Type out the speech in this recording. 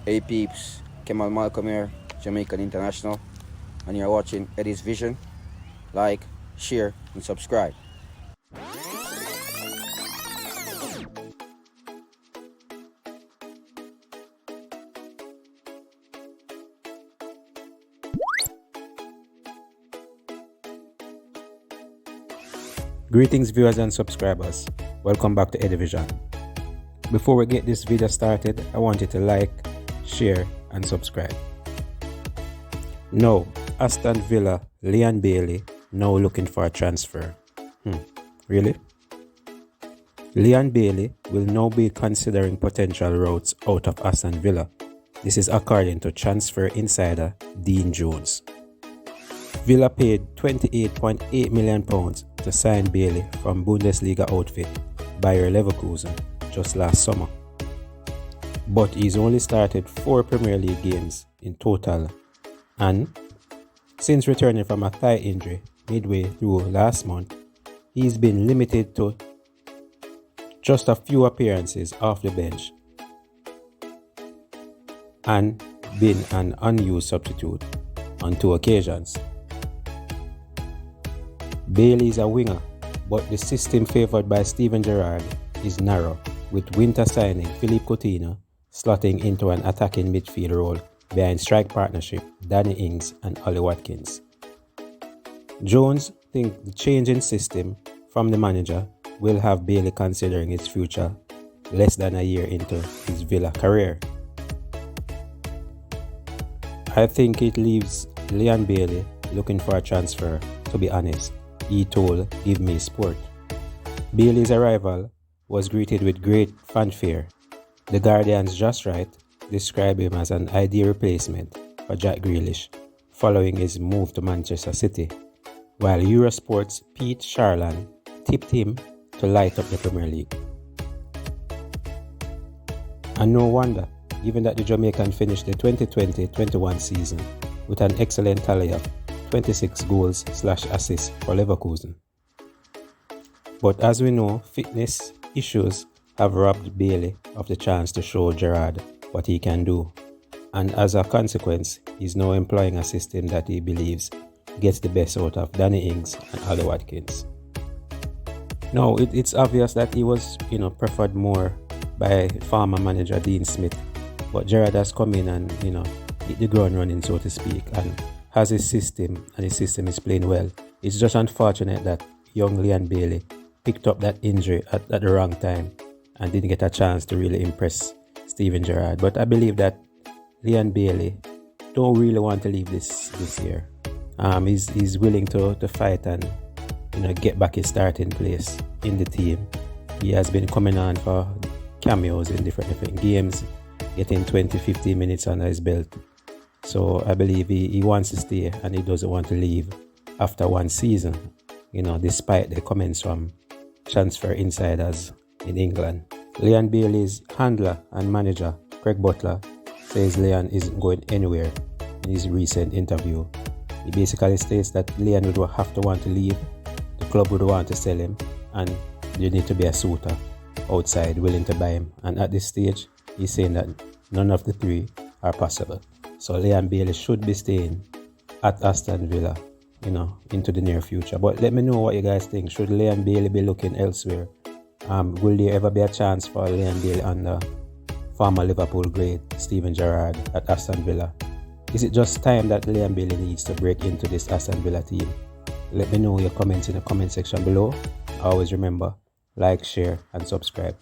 Hey peeps, Kemal Malcolm here, Jamaican International, and you're watching Eddy's Vision. Like, share, and subscribe. Greetings viewers and subscribers, welcome back to Eddy Vision. Before we get this video started, I want you to like, share and subscribe. Now, Aston Villa, Leon Bailey, now looking for a transfer. Really? Leon Bailey will now be considering potential routes out of Aston Villa. This is according to transfer insider Dean Jones. Villa paid £28.8 million to sign Bailey from Bundesliga outfit Bayer Leverkusen just last summer. But he's only started 4 Premier League games in total, and since returning from a thigh injury midway through last month, he's been limited to just a few appearances off the bench and been an unused substitute on 2 occasions. Bailey is a winger, but the system favoured by Steven Gerrard is narrow, with winter signing Philippe Coutinho slotting into an attacking midfield role behind strike partnership Danny Ings and Ollie Watkins. Jones thinks the change in system from the manager will have Bailey considering his future less than a year into his Villa career. I think it leaves Leon Bailey looking for a transfer, to be honest, he told Give Me Sport. Bailey's arrival was greeted with great fanfare. The Guardian's Just Right described him as an ideal replacement for Jack Grealish following his move to Manchester City, while Eurosport's Pete Charlan tipped him to light up the Premier League. And no wonder, given that the Jamaican finished the 2020-21 season with an excellent tally of 26 goals/assists for Leverkusen. But as we know, fitness issues have robbed Bailey of the chance to show Gerrard what he can do, and as a consequence, he's now employing a system that he believes gets the best out of Danny Ings and Ollie Watkins. Now, it's obvious that he was, preferred more by former manager Dean Smith, but Gerrard has come in and, hit the ground running, so to speak, and has his system, and his system is playing well. It's just unfortunate that young Leon Bailey picked up that injury at the wrong time and didn't get a chance to really impress Steven Gerrard. But I believe that Leon Bailey don't really want to leave this year. He's willing to fight and get back his starting place in the team. He has been coming on for cameos in different games, getting 20-15 minutes under his belt. So I believe he wants to stay and he doesn't want to leave after one season, despite the comments from transfer insiders in England. Leon Bailey's handler and manager, Craig Butler, says Leon isn't going anywhere in his recent interview. He basically states that Leon would have to want to leave, the club would want to sell him, and you need to be a suitor outside willing to buy him. And at this stage, he's saying that none of the 3 are possible. So Leon Bailey should be staying at Aston Villa, into the near future. But let me know what you guys think. Should Leon Bailey be looking elsewhere? Will there ever be a chance for Leon Bailey under former Liverpool great Steven Gerrard at Aston Villa? Is it just time that Leon Bailey needs to break into this Aston Villa team? Let me know your comments in the comment section below. Always remember, like, share and subscribe.